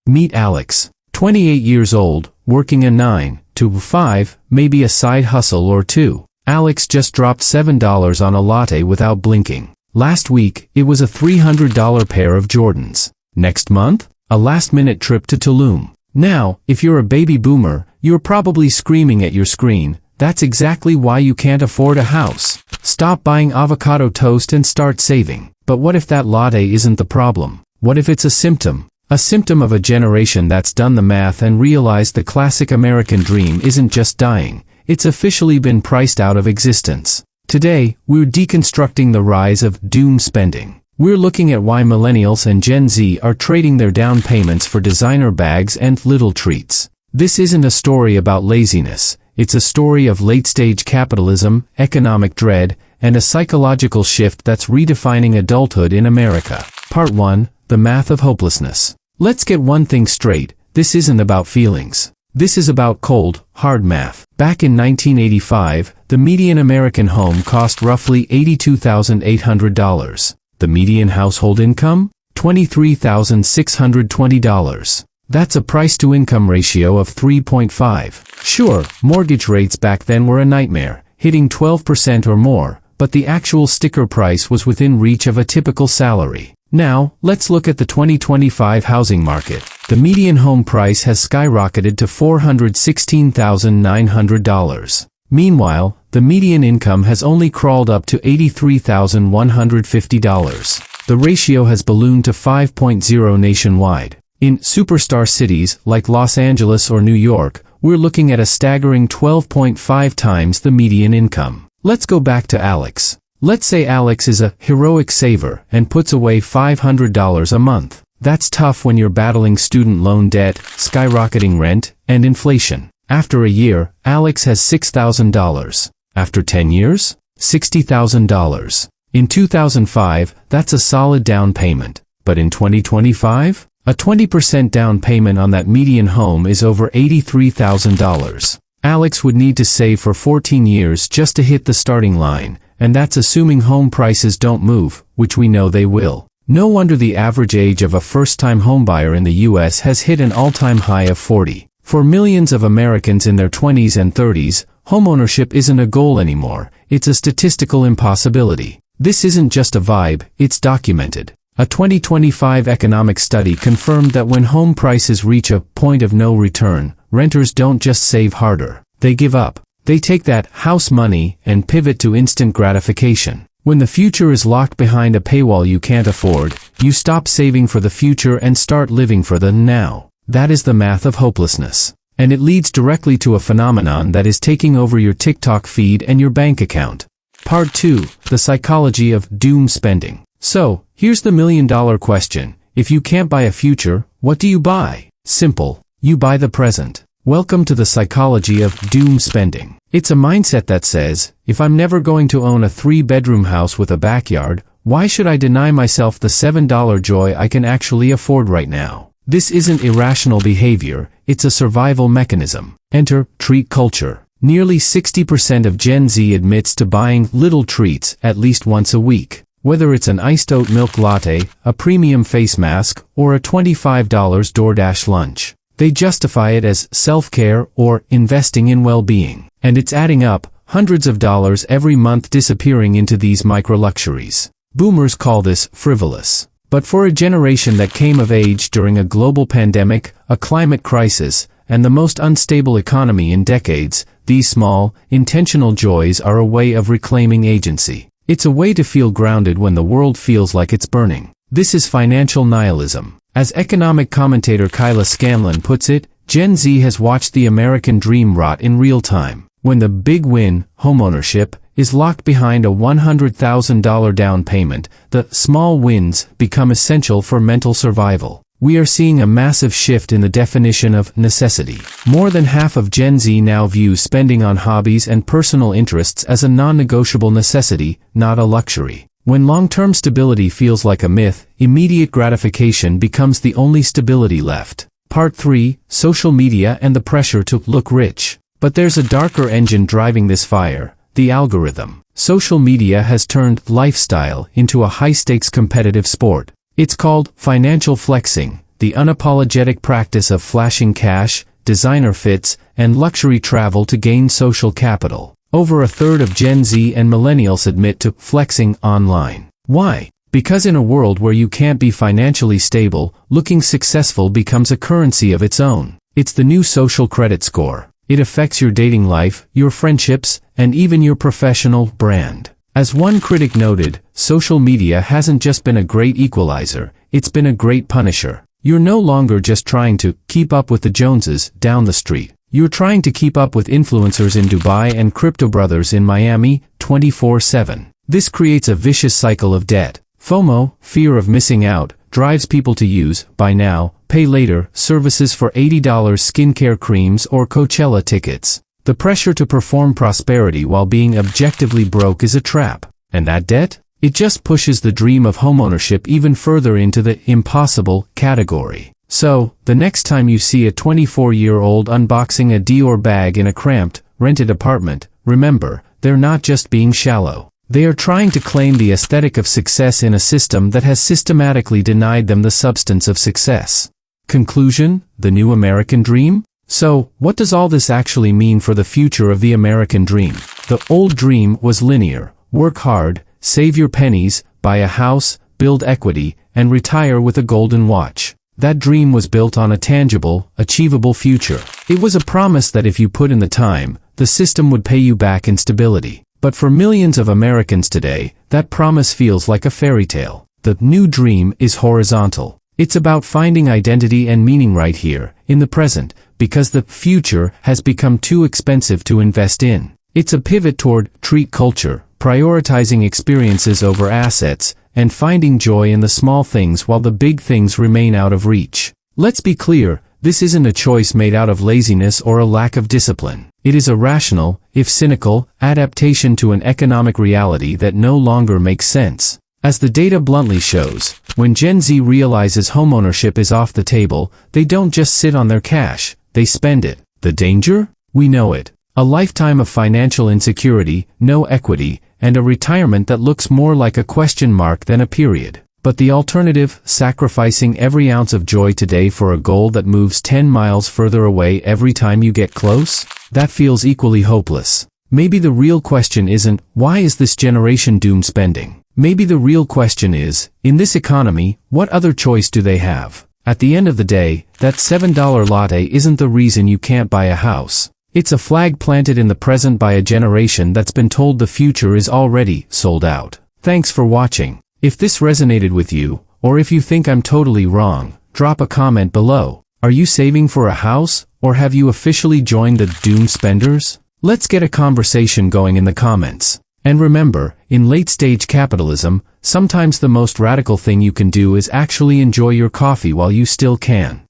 Meet Alex, 28 years old, working a 9 to 5, maybe a side hustle or two. Alex just dropped $7 on a latte without blinking. Last week, it was a $300 pair of Jordans. Next month, a last-minute trip to Tulum. Now, if you're a baby boomer, you're probably screaming at your screen, "That's exactly why you can't afford a house. Stop buying avocado toast and start saving." But what if that latte isn't the problem? What if it's a symptom? A symptom of a generation that's done the math and realized the classic American dream isn't just dying, it's officially been priced out of existence. Today, we're deconstructing the rise of doom spending. We're looking at why millennials and Gen Z are trading their down payments for designer bags and little treats. This isn't a story about laziness. It's a story of late-stage capitalism, economic dread, and a psychological shift that's redefining adulthood in America. Part 1. The Math of Hopelessness. Let's get one thing straight. This isn't about feelings. This is about cold, hard math. Back in 1985, the median American home cost roughly $82,800. The median household income? $23,620. That's a price-to-income ratio of 3.5. Sure, mortgage rates back then were a nightmare, hitting 12% or more, but the actual sticker price was within reach of a typical salary. Now, let's look at the 2025 housing market. The median home price has skyrocketed to $416,900. Meanwhile, the median income has only crawled up to $83,150. The ratio has ballooned to 5.0 nationwide. In superstar cities like Los Angeles or New York, we're looking at a staggering 12.5 times the median income. Let's go back to Alex. Let's say Alex is a heroic saver and puts away $500 a month. That's tough when you're battling student loan debt, skyrocketing rent, and inflation. After a year, Alex has $6,000. After 10 years, $60,000. In 2005, that's a solid down payment. But in 2025? A 20% down payment on that median home is over $83,000. Alex would need to save for 14 years just to hit the starting line, and that's assuming home prices don't move, which we know they will. No wonder the average age of a first-time homebuyer in the U.S. has hit an all-time high of 40. For millions of Americans in their 20s and 30s, homeownership isn't a goal anymore, it's a statistical impossibility. This isn't just a vibe, it's documented. A 2025 economic study confirmed that when home prices reach a point of no return, renters don't just save harder, they give up. They take that house money and pivot to instant gratification. When the future is locked behind a paywall you can't afford, you stop saving for the future and start living for the now. That is the math of hopelessness. And it leads directly to a phenomenon that is taking over your TikTok feed and your bank account. Part 2. The Psychology of Doom Spending. So, here's the million-dollar question. If you can't buy a future, what do you buy? Simple. You buy the present. Welcome to the psychology of doom spending. It's a mindset that says, if I'm never going to own a 3-bedroom house with a backyard, why should I deny myself the $7 joy I can actually afford right now? This isn't irrational behavior, it's a survival mechanism. Enter treat culture. Nearly 60% of Gen Z admits to buying little treats at least once a week. Whether it's an iced oat milk latte, a premium face mask, or a $25 DoorDash lunch. They justify it as self-care or investing in well-being. And it's adding up, hundreds of dollars every month disappearing into these micro-luxuries. Boomers call this frivolous. But for a generation that came of age during a global pandemic, a climate crisis, and the most unstable economy in decades, these small, intentional joys are a way of reclaiming agency. It's a way to feel grounded when the world feels like it's burning. This is financial nihilism. As economic commentator Kyla Scanlon puts it, Gen Z has watched the American dream rot in real time. When the big win, homeownership, is locked behind a $100,000 down payment, the small wins become essential for mental survival. We are seeing a massive shift in the definition of necessity. More than half of Gen Z now views spending on hobbies and personal interests as a non-negotiable necessity, not a luxury. When long-term stability feels like a myth, immediate gratification becomes the only stability left. Part 3. Social media and the pressure to look rich. But there's a darker engine driving this fire, the algorithm. Social media has turned lifestyle into a high-stakes competitive sport. It's called financial flexing, the unapologetic practice of flashing cash, designer fits, and luxury travel to gain social capital. Over a third of Gen Z and Millennials admit to flexing online. Why? Because in a world where you can't be financially stable, looking successful becomes a currency of its own. It's the new social credit score. It affects your dating life, your friendships, and even your professional brand. As one critic noted, social media hasn't just been a great equalizer, it's been a great punisher. You're no longer just trying to keep up with the Joneses down the street. You're trying to keep up with influencers in Dubai and crypto brothers in Miami 24/7. This creates a vicious cycle of debt. FOMO, fear of missing out, drives people to use, buy now, pay later, services for $80 skincare creams or Coachella tickets. The pressure to perform prosperity while being objectively broke is a trap. And that debt? It just pushes the dream of homeownership even further into the impossible category. So, the next time you see a 24-year-old unboxing a Dior bag in a cramped, rented apartment, remember, they're not just being shallow. They are trying to claim the aesthetic of success in a system that has systematically denied them the substance of success. Conclusion: the new American dream? So, what does all this actually mean for the future of the American dream? The old dream was linear: work hard, save your pennies, buy a house, build equity, and retire with a golden watch. That dream was built on a tangible, achievable future. It was a promise that if you put in the time, the system would pay you back in stability. But for millions of Americans today, that promise feels like a fairy tale. The new dream is horizontal. It's about finding identity and meaning right here, in the present, because the future has become too expensive to invest in. It's a pivot toward treat culture, prioritizing experiences over assets, and finding joy in the small things while the big things remain out of reach. Let's be clear, this isn't a choice made out of laziness or a lack of discipline. It is a rational, if cynical, adaptation to an economic reality that no longer makes sense. As the data bluntly shows, when Gen Z realizes homeownership is off the table, they don't just sit on their cash, they spend it. The danger? We know it. A lifetime of financial insecurity, no equity, and a retirement that looks more like a question mark than a period. But the alternative, sacrificing every ounce of joy today for a goal that moves 10 miles further away every time you get close? That feels equally hopeless. Maybe the real question isn't, why is this generation doomed spending? Maybe the real question is, in this economy, what other choice do they have? At the end of the day, that $7 latte isn't the reason you can't buy a house. It's a flag planted in the present by a generation that's been told the future is already sold out. Thanks for watching. If this resonated with you, or if you think I'm totally wrong, drop a comment below. Are you saving for a house, or have you officially joined the doom spenders? Let's get a conversation going in the comments. And remember, in late-stage capitalism, sometimes the most radical thing you can do is actually enjoy your coffee while you still can.